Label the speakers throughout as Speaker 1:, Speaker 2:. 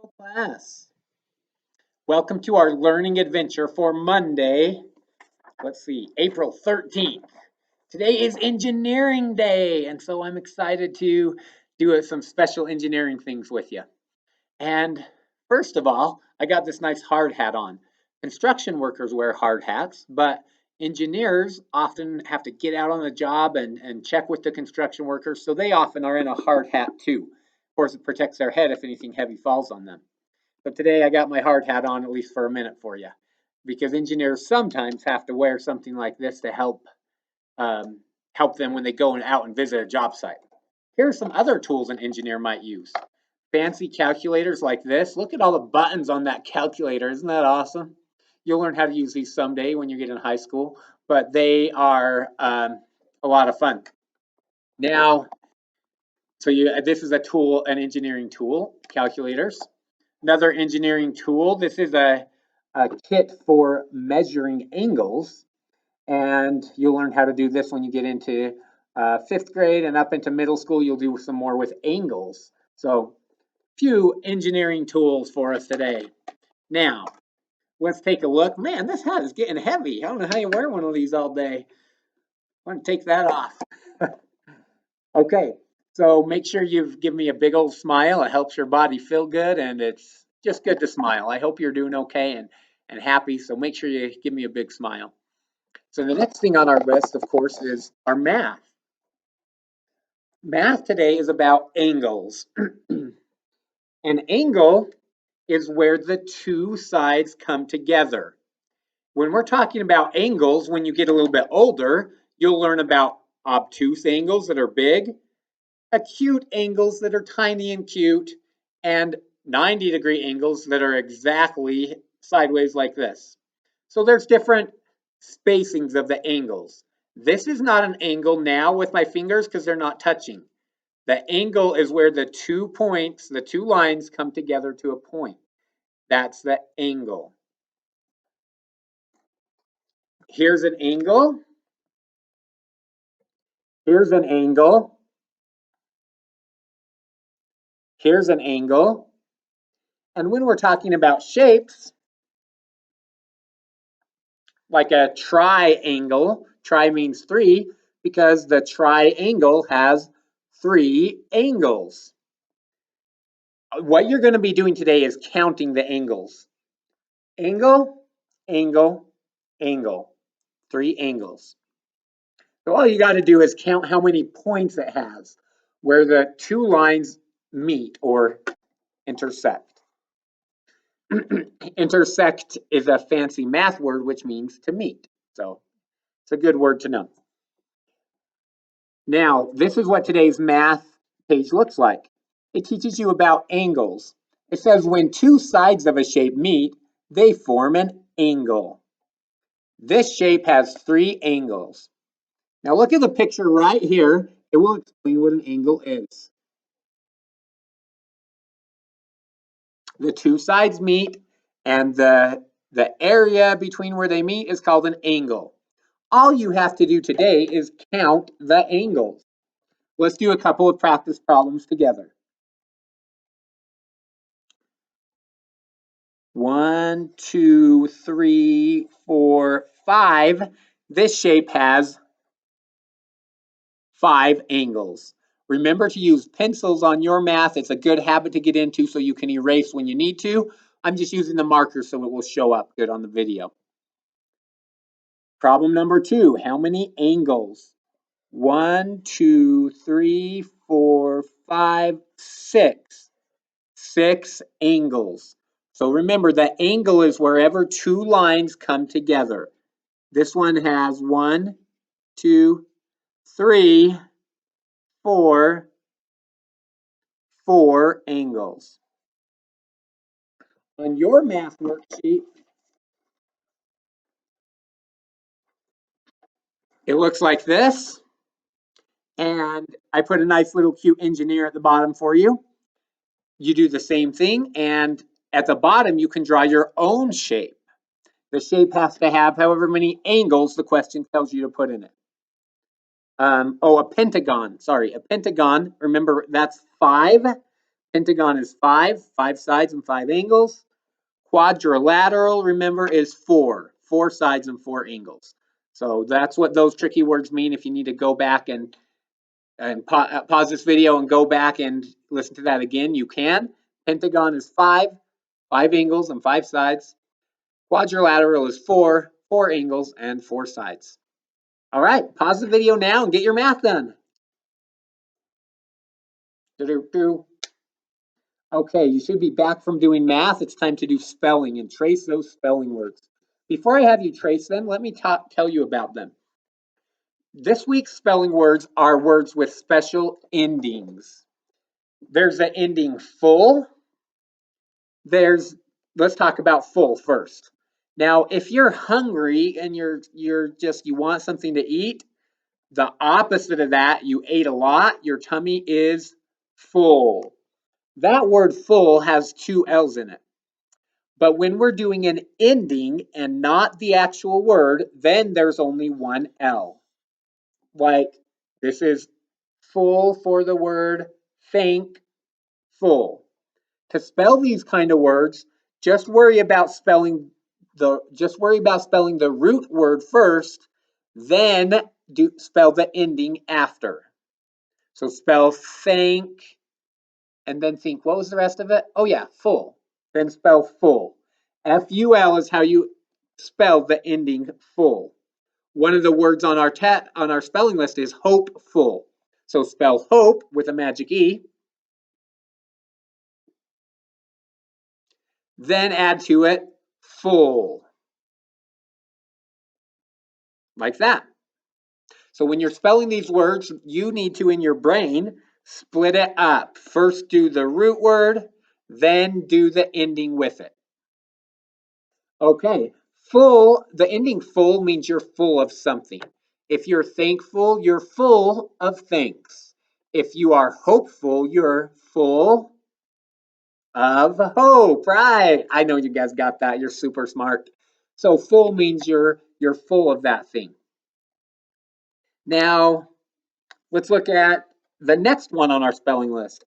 Speaker 1: Hello, class. Welcome to our learning adventure for Monday. Let's see, April 13th. Today is Engineering Day, and so I'm excited to do some special engineering things with you. And first of all, I got this nice hard hat on. Construction workers wear hard hats, but engineers often have to get out on the job and check with the construction workers, so they often are in a hard hat too. Of course, it protects their head if anything heavy falls on them. But today I got my hard hat on, at least for a minute for you, because engineers sometimes have to wear something like this to help them when they go out and visit a job site. Here are some other tools an engineer might use. Fancy calculators like this. Look at all the buttons on that calculator. Isn't that awesome? You'll learn how to use these someday when you get in high school, but they are a lot of fun. Now, this is a tool, an engineering tool, calculators. Another engineering tool. This is a kit for measuring angles, and you'll learn how to do this when you get into 5th grade and up into middle school. You'll do some more with angles. So, few engineering tools for us today. Now, let's take a look. Man, this hat is getting heavy. I don't know how you wear one of these all day. I'm going to take that off. Okay, so make sure you give me a big old smile. It helps your body feel good, and it's just good to smile. I hope you're doing okay and happy, so make sure you give me a big smile. So the next thing on our list, of course, is our math. Math today is about angles. An angle is where the two sides come together. When we're talking about angles, when you get a little bit older, you'll learn about obtuse angles that are big, acute angles that are tiny and cute, and 90-degree angles that are exactly sideways like this. So there's different spacings of the angles. This is not an angle now with my fingers because they're not touching. The angle is where the 2 points, the 2 lines come together to a point. That's the angle. Here's an angle. Here's an angle. Here's an angle. And when we're talking about shapes, like a triangle, tri means 3, because the triangle has 3 angles. What you're going to be doing today is counting the angles. Angle, angle, angle. 3 angles. So all you got to do is count how many points it has, where the 2 lines meet or intersect. Intersect is a fancy math word which means to meet. So it's a good word to know. Now, this is what today's math page looks like. It teaches you about angles. It says when 2 sides of a shape meet, they form an angle. This shape has 3 angles. Now look at the picture right here. It will explain what an angle is. The 2 sides meet, and the area between where they meet is called an angle. All you have to do today is count the angles. Let's do a couple of practice problems together. 1, 2, 3, 4, 5. This shape has 5 angles. Remember to use pencils on your math. It's a good habit to get into so you can erase when you need to. I'm just using the marker so it will show up good on the video. Problem number 2, how many angles? 1, 2, 3, 4, 5, 6. 6 angles. So remember, the angle is wherever 2 lines come together. This one has 1, 2, 3, 4 angles. On your math worksheet, it looks like this. And I put a nice little cute engineer at the bottom for you. You do the same thing, and at the bottom you can draw your own shape. The shape has to have however many angles the question tells you to put in it. A pentagon. Sorry, a pentagon. Remember, that's 5 Pentagon is 5 sides and 5 angles. Quadrilateral, remember, is 4 sides and 4 angles. So that's what those tricky words mean. If you need to go back and pause this video and go back and listen to that again, you can. Pentagon is 5 angles and 5 sides. Quadrilateral is 4 angles and 4 sides. All right, pause the video now and get your math done. Okay, you should be back from doing math. It's time to do spelling and trace those spelling words. Before I have you trace them, let me tell you about them. This week's spelling words are words with special endings. There's the ending full. Let's talk about full first. Now, if you're hungry and you want something to eat, the opposite of that, you ate a lot, your tummy is full. That word full has 2 L's in it. But when we're doing an ending and not the actual word, then there's only 1 L. Like this is full for the word thankful. To spell these kind of words, just worry about spelling the root word first, then spell the ending after. So spell thank and then think, what was the rest of it? Oh yeah, full. Then spell full. F-U-L is how you spell the ending full. One of the words on our spelling list is hopeful. So spell hope with a magic E. Then add to it full. Like that. So when you're spelling these words, you need to, in your brain, split it up. First do the root word, then do the ending with it. Okay, full, the ending full means you're full of something. If you're thankful, you're full of thanks. If you are hopeful, you're full of hope. Right. I know you guys got that. You're super smart. So full means you're full of that thing. Now, let's look at the next one on our spelling list.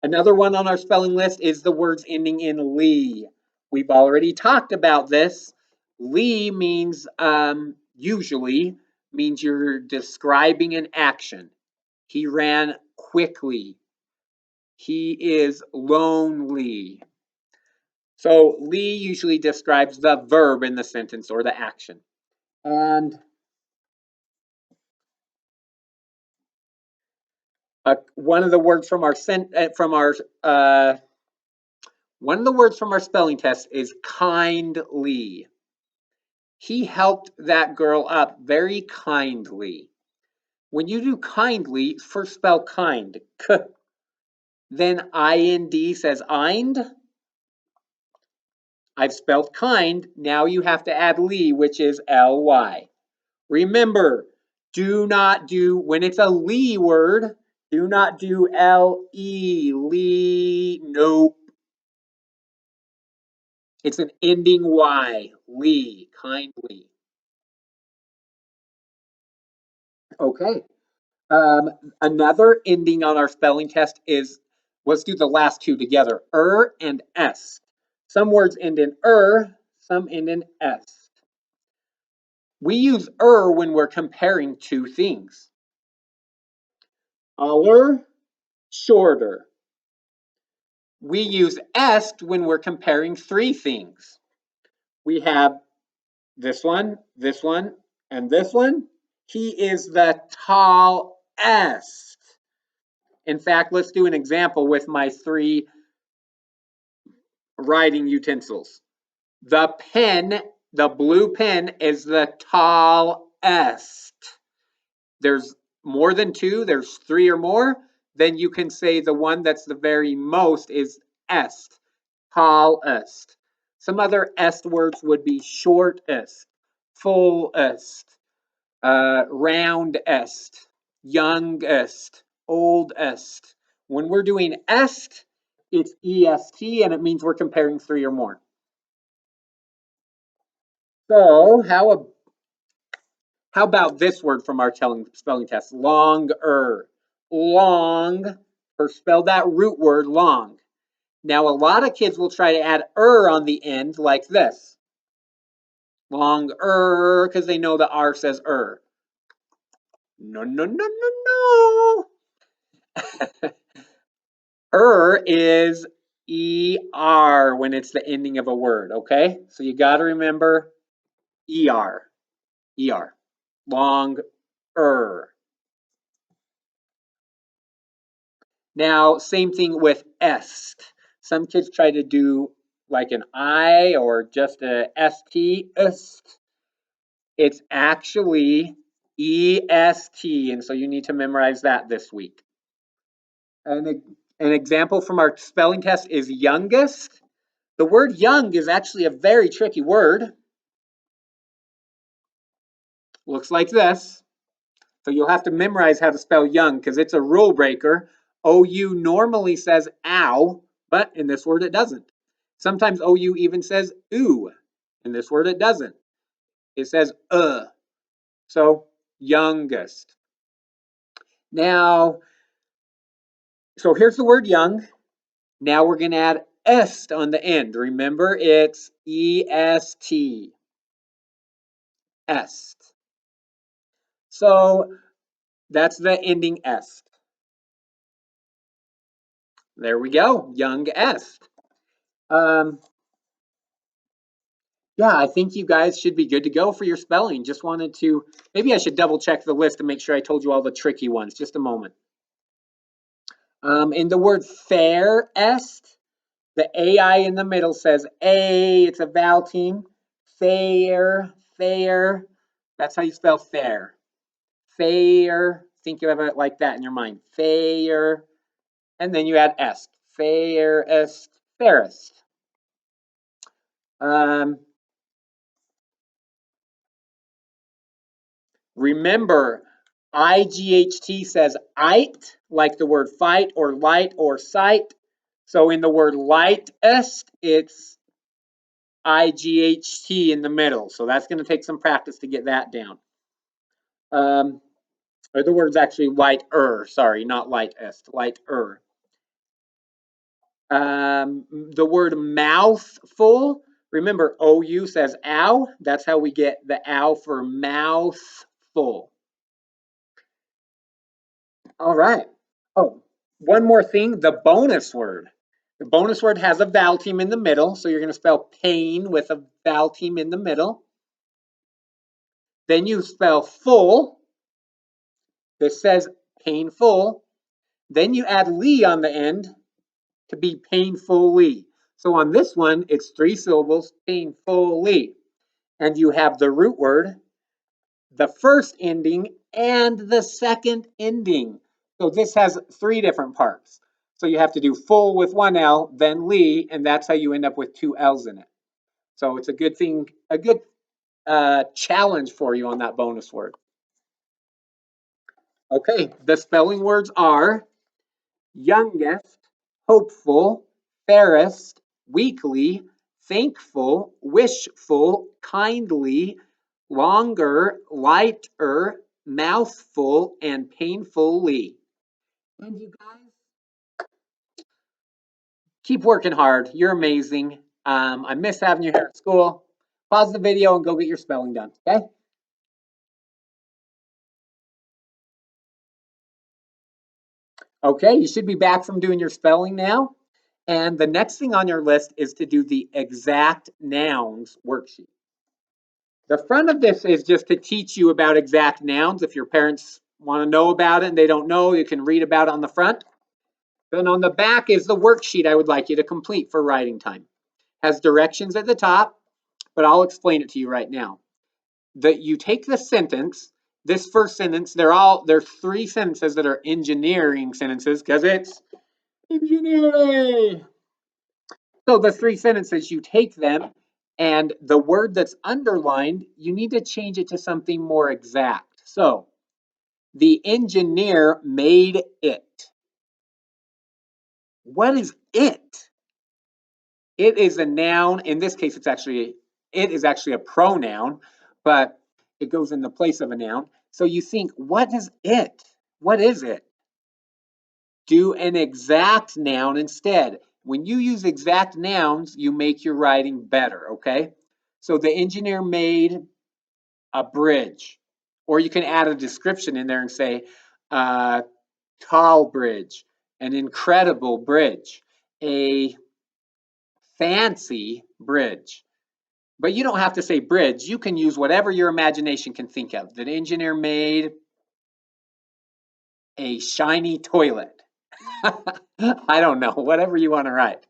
Speaker 1: Another one on our spelling list is the words ending in "ly." We've already talked about this. "Ly" means usually means you're describing an action. He ran quickly. He is lonely. So "ly" usually describes the verb in the sentence or the action. And one of the words from our spelling test is kindly. He helped that girl up very kindly. When you do kindly, first spell kind, k. Then IND says eind. I've spelled kind. Now you have to add ly, which is LY. Remember, when it's a ly word, do not do LE, ly, nope. It's an ending Y, ly, kindly. Okay. Another ending on our spelling test is, let's do the last two together, and s. Some words end in some end in s. We use when we're comparing two things. Taller, shorter. We use est when we're comparing three things. We have this one, and this one. He is the tallest. In fact, let's do an example with my 3 writing utensils. The pen, the blue pen, is the tallest. There's more than 2, there's 3 or more, then you can say the one that's the very most is est, tallest. Some other est words would be shortest, fullest, roundest, youngest, oldest. When we're doing est, it's est, and it means we're comparing 3 or more. So how about this word from our spelling test? Longer. Long, or spell that root word long. Now, a lot of kids will try to add on the end like this. Longer, because they know the R says No, no, no, no, no. Is ER when it's the ending of a word, okay? So you got to remember ER. ER. Longer. Now, same thing with est. Some kids try to do like an I or just a ST, est. It's actually EST, and so you need to memorize that this week. An example from our spelling test is youngest. The word young is actually a very tricky word. Looks like this. So you'll have to memorize how to spell young because it's a rule breaker. OU normally says ow, but in this word it doesn't. Sometimes OU even says ooh. In this word it doesn't. It says So youngest. Now, so here's the word young. Now we're going to add est on the end. Remember, it's EST. Est. So that's the ending est. There we go, young est. Yeah, I think you guys should be good to go for your spelling. Just wanted to, maybe I should double check the list to make sure I told you all the tricky ones. Just a moment. In the word fair est, the AI in the middle says A, it's a vowel team. Fair, fair, that's how you spell fair. Fair, think of it like that in your mind. Fair, and then you add est. Fairest, fairest. Remember, IGHT says ite, like the word fight or light or sight. So in the word lightest, it's IGHT in the middle. So that's going to take some practice to get that down. Or the word's actually lighter, sorry, not lightest, lighter. The word mouthful, remember OU says ow. That's how we get the ow for mouthful. All right. Oh, one more thing, the bonus word. The bonus word has a vowel team in the middle, so you're going to spell pain with a vowel team in the middle. Then you spell full. This says painful. Then you add ly on the end to be painfully. So on this one, it's 3 syllables, painfully. And you have the root word, the first ending, and the second ending. So this has 3 different parts. So you have to do full with 1 L, then ly, and that's how you end up with 2 L's in it. So it's a good thing, a good challenge for you on that bonus word. Okay, the spelling words are youngest, hopeful, fairest, weekly, thankful, wishful, kindly, longer, lighter, mouthful, and painfully. And you guys, keep working hard. You're amazing. I miss having you here at school. Pause the video and go get your spelling done, okay? Okay, you should be back from doing your spelling now. And the next thing on your list is to do the exact nouns worksheet. The front of this is just to teach you about exact nouns. If your parents want to know about it and they don't know, you can read about it on the front. Then on the back is the worksheet I would like you to complete for writing time. Has directions at the top, but I'll explain it to you right now. That you take the sentence, this first sentence, there's 3 sentences that are engineering sentences because it's engineering. So the 3 sentences, you take them, and the word that's underlined, you need to change it to something more exact. So, the engineer made it. What is it? It is a noun. In this case, it is actually a pronoun, but it goes in the place of a noun. So you think, what is it? What is it? do an exact noun instead. When you use exact nouns, you make your writing better, okay? So the engineer made a bridge, or you can add a description in there and say, tall bridge, an incredible bridge, a fancy bridge. But you don't have to say bridge. You can use whatever your imagination can think of. The engineer made a shiny toilet. I don't know, whatever you want to write.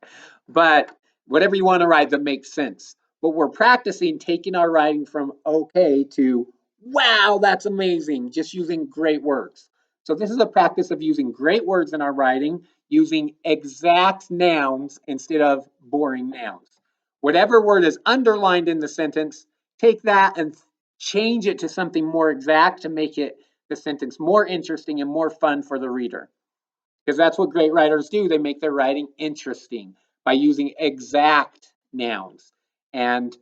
Speaker 1: But whatever you want to write that makes sense. But we're practicing taking our writing from okay to wow, that's amazing, just using great words. So this is a practice of using great words in our writing, using exact nouns instead of boring nouns. Whatever word is underlined in the sentence, take that and change it to something more exact to make it the sentence more interesting and more fun for the reader. Because that's what great writers do. They make their writing interesting by using exact nouns and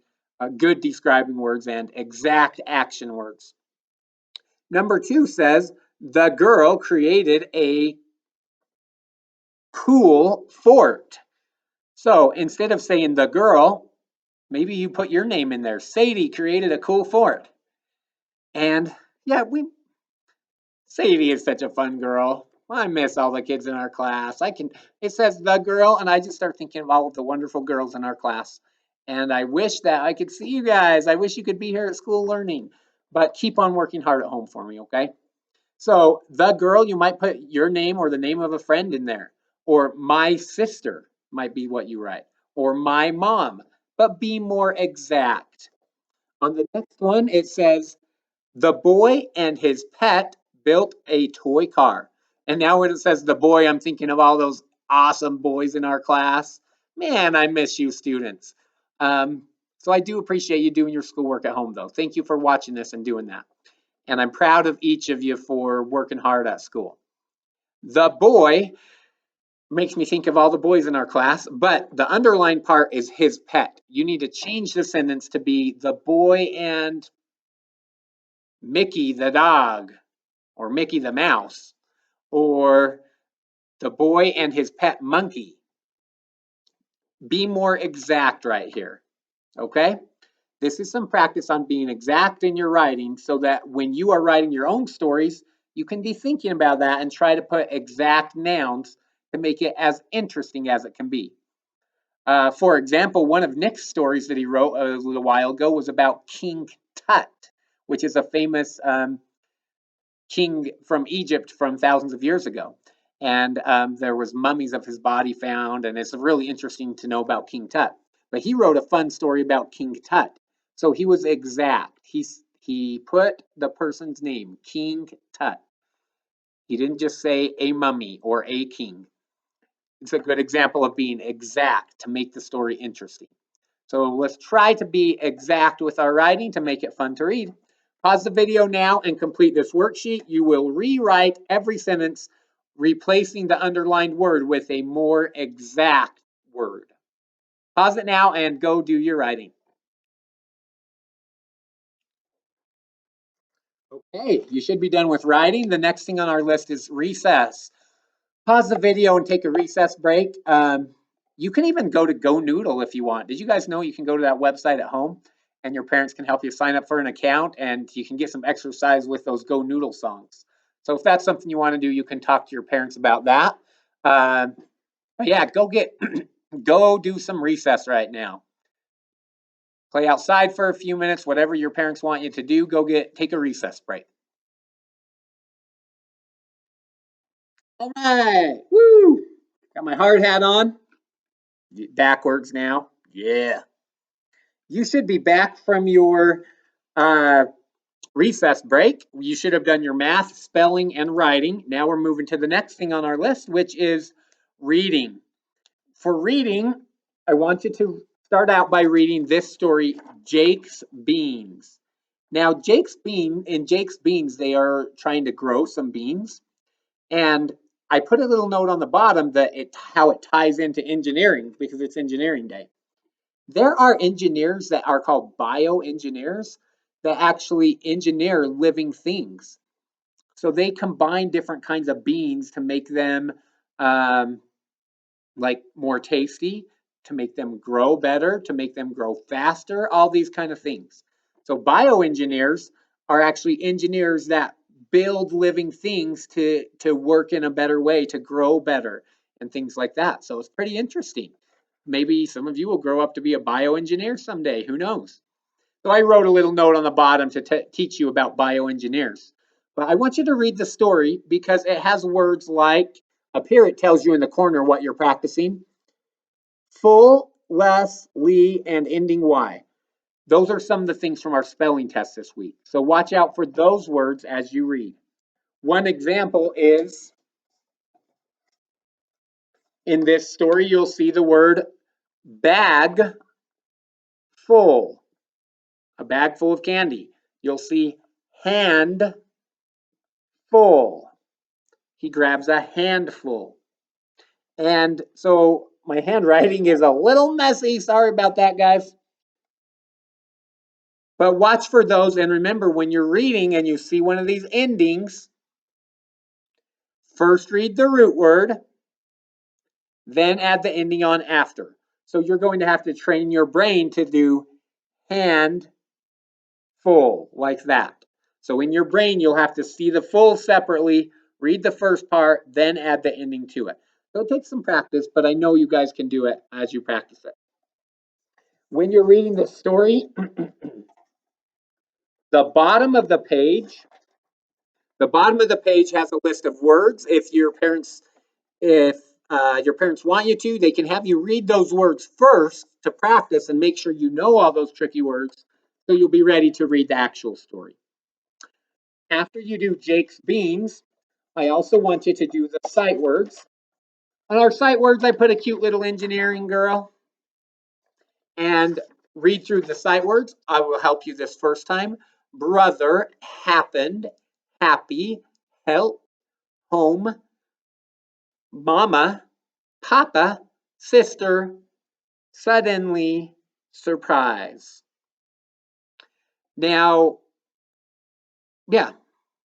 Speaker 1: good describing words and exact action words. Number 2 says, the girl created a cool fort. So instead of saying the girl, maybe you put your name in there. Sadie created a cool fort. And yeah, Sadie is such a fun girl. I miss all the kids in our class. It says the girl, and I just start thinking of all of the wonderful girls in our class. And I wish that I could see you guys. I wish you could be here at school learning, but keep on working hard at home for me, okay? So the girl, you might put your name or the name of a friend in there, or my sister might be what you write, or my mom, but be more exact. On the next one, it says, the boy and his pet built a toy car. And now when it says the boy, I'm thinking of all those awesome boys in our class. Man, I miss you students. So I do appreciate you doing your schoolwork at home though. Thank you for watching this and doing that. And I'm proud of each of you for working hard at school. The boy makes me think of all the boys in our class, but the underlined part is his pet. You need to change the sentence to be the boy and Mickey the dog, or Mickey the mouse, or the boy and his pet monkey. Be more exact right here, okay? This is some practice on being exact in your writing so that when you are writing your own stories, you can be thinking about that and try to put exact nouns to make it as interesting as it can be. For example, one of Nick's stories that he wrote a little while ago was about King Tut, which is a famous king from Egypt from thousands of years ago. And there was mummies of his body found, and it's really interesting to know about King Tut. But he wrote a fun story about King Tut. So he was exact. He put the person's name, King Tut. He didn't just say a mummy or a king. It's a good example of being exact to make the story interesting. So let's try to be exact with our writing to make it fun to read. Pause the video now and complete this worksheet. You will rewrite every sentence, replacing the underlined word with a more exact word. Pause it now and go do your writing. Okay, you should be done with writing. The next thing on our list is recess. Pause the video and take a recess break. You can even go to GoNoodle if you want. Did you guys know you can go to that website at home and your parents can help you sign up for an account and you can get some exercise with those GoNoodle songs. So if that's something you want to do, you can talk to your parents about that. But yeah, go do some recess right now. Play outside for a few minutes, whatever your parents want you to do, take a recess break. All right, woo! Got my hard hat on. Backwards now. Yeah. You should be back from your recess break. You should have done your math, spelling, and writing. Now we're moving to the next thing on our list, which is reading. For reading, I want you to start out by reading this story, Jake's Beans. Now, Jake's Beans, they are trying to grow some beans. And I put a little note on the bottom that how it ties into engineering because it's engineering day. There are engineers that are called bioengineers that actually engineer living things. So they combine different kinds of beans to make them like more tasty, to make them grow better, to make them grow faster, all these kind of things. So bioengineers are actually engineers that build living things to work in a better way, to grow better and things like that. So it's pretty interesting. Maybe some of you will grow up to be a bioengineer someday, who knows? So I wrote a little note on the bottom to teach you about bioengineers. But I want you to read the story because it has words like, up here it tells you in the corner what you're practicing. Full, less, ly, and ending y. Those are some of the things from our spelling test this week. So watch out for those words as you read. One example is, in this story, you'll see the word bag full, a bag full of candy. You'll see hand full. He grabs a handful. And so my handwriting is a little messy. Sorry about that, guys. But watch for those. And remember, when you're reading and you see one of these endings, first read the root word, then add the ending on after. So you're going to have to train your brain to do hand full like that. So in your brain, you'll have to see the full separately, read the first part, then add the ending to it. So it takes some practice, but I know you guys can do it as you practice it. When you're reading the story, the bottom of the page has a list of words. If your parents want you to, they can have you read those words first to practice and make sure you know all those tricky words so you'll be ready to read the actual story. After you do Jake's beans, I also want you to do the sight words. On our sight words, I put a cute little engineering girl. And read through the sight words. I will help you this first time. Brother, happened, happy, help, home, mama, papa, sister, suddenly, surprise. Now, yeah,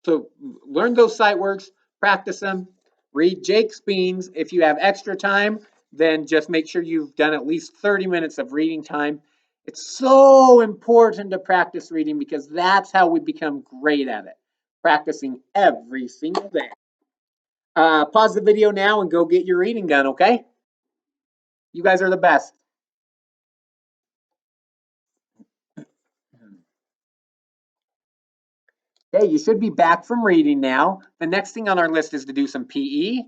Speaker 1: so learn those sight words, practice them, read Jake's Beans. If you have extra time, then just make sure you've done at least 30 minutes of reading time. It's so important to practice reading because that's how we become great at it, practicing every single day. Pause the video now and go get your reading done, okay? You guys are the best. Hey, you should be back from reading now. The next thing on our list is to do some PE.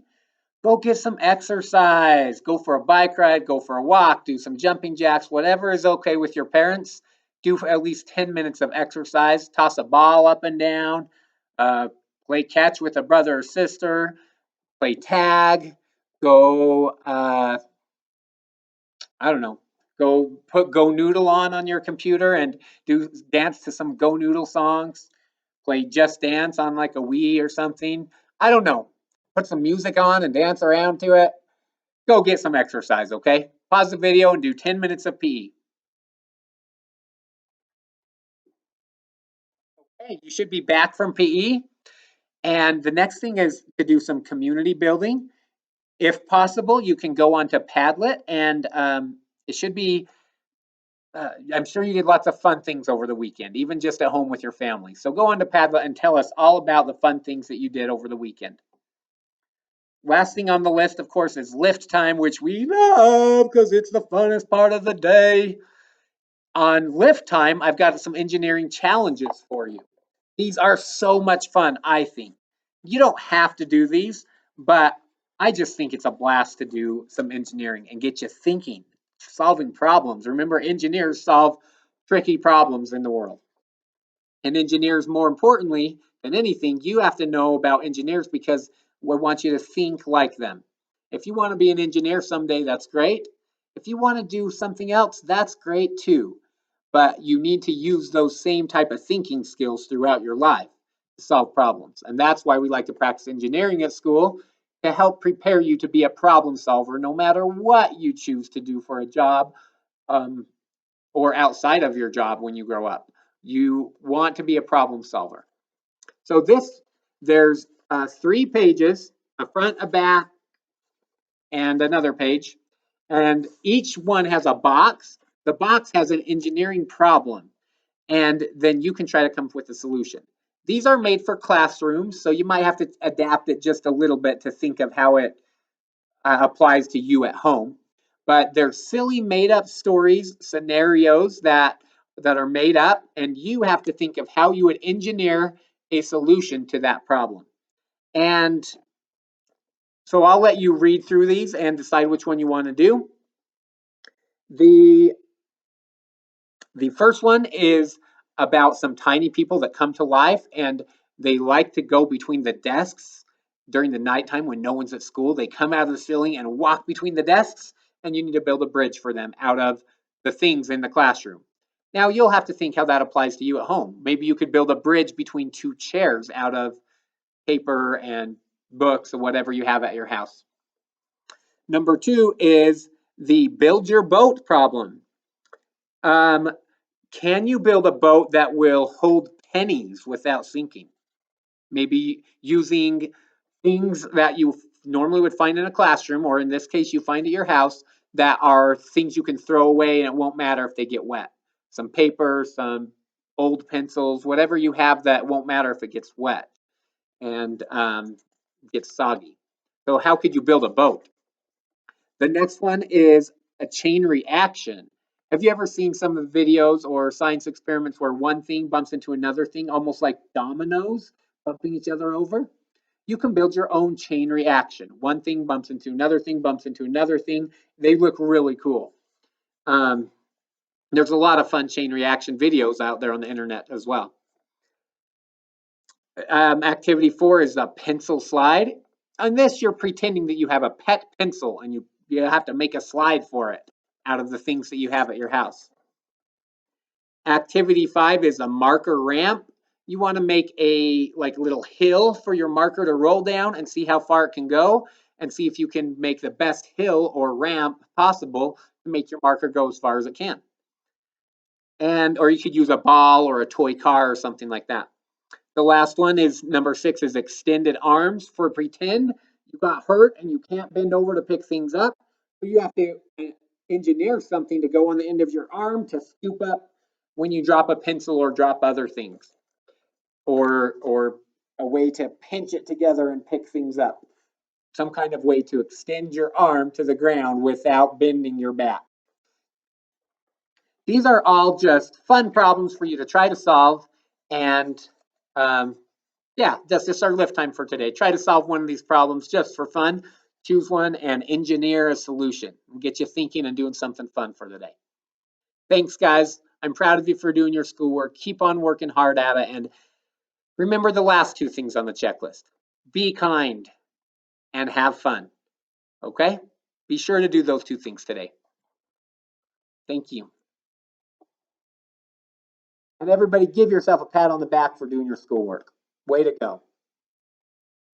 Speaker 1: Go get some exercise. Go for a bike ride, go for a walk, do some jumping jacks, whatever is okay with your parents. Do at least 10 minutes of exercise. Toss a ball up and down. Play catch with a brother or sister. Play tag. Go, I don't know. Go put Go Noodle on your computer and dance to some Go Noodle songs. Play Just Dance on like a Wii or something. I don't know. Put some music on and dance around to it. Go get some exercise, okay? Pause the video and do 10 minutes of PE. Okay, you should be back from PE. And the next thing is to do some community building. If possible, you can go onto Padlet and it should be, I'm sure you did lots of fun things over the weekend, even just at home with your family. So go onto Padlet and tell us all about the fun things that you did over the weekend. Last thing on the list, of course, is lift time, which we love because it's the funnest part of the day. On lift time, I've got some engineering challenges for you. These are so much fun, I think. You don't have to do these, but I just think it's a blast to do some engineering and get you thinking, solving problems. Remember, engineers solve tricky problems in the world. And engineers, more importantly than anything, you have to know about engineers because we want you to think like them. If you want to be an engineer someday, that's great. If you want to do something else, that's great too. But you need to use those same type of thinking skills throughout your life to solve problems. And that's why we like to practice engineering at school, to help prepare you to be a problem solver no matter what you choose to do for a job, or outside of your job when you grow up. You want to be a problem solver. So there's 3 pages, a front, a back, and another page. And each one has a box. The box has an engineering problem, and then you can try to come up with a solution. These are made for classrooms, so you might have to adapt it just a little bit to think of how it applies to you at home. But they're silly made up stories, scenarios that are made up, and you have to think of how you would engineer a solution to that problem. And so I'll let you read through these and decide which one you want to do. The first one is about some tiny people that come to life, and they like to go between the desks during the nighttime when no one's at school. They come out of the ceiling and walk between the desks, and you need to build a bridge for them out of the things in the classroom. Now you'll have to think how that applies to you at home. Maybe you could build a bridge between two chairs out of paper and books or whatever you have at your house. Number 2 is the build your boat problem. Can you build a boat that will hold pennies without sinking? Maybe using things that you normally would find in a classroom, or in this case, you find at your house, that are things you can throw away and it won't matter if they get wet. Some paper, some old pencils, whatever you have that won't matter if it gets wet and gets soggy. So how could you build a boat? The next one is a chain reaction. Have you ever seen some of the videos or science experiments where one thing bumps into another thing, almost like dominoes bumping each other over? You can build your own chain reaction. One thing bumps into another thing, bumps into another thing. They look really cool. There's a lot of fun chain reaction videos out there on the internet as well. Activity 4 is a pencil slide. On this, you're pretending that you have a pet pencil and you have to make a slide for it out of the things that you have at your house. Activity 5 is a marker ramp. You want to make a little hill for your marker to roll down and see how far it can go, and see if you can make the best hill or ramp possible to make your marker go as far as it can. Or you could use a ball or a toy car or something like that. The last one is number 6 is extended arms. For pretend you got hurt and you can't bend over to pick things up. So you have to engineer something to go on the end of your arm to scoop up when you drop a pencil or drop other things. Or a way to pinch it together and pick things up. Some kind of way to extend your arm to the ground without bending your back. These are all just fun problems for you to try to solve, and yeah, that's just our lift time for today. Try to solve one of these problems just for fun. Choose one and engineer a solution. Get you thinking and doing something fun for the day. Thanks, guys. I'm proud of you for doing your schoolwork. Keep on working hard at it, and remember the last 2 things on the checklist. Be kind and have fun. Okay? Be sure to do those 2 things today. Thank you. And everybody, give yourself a pat on the back for doing your schoolwork. Way to go.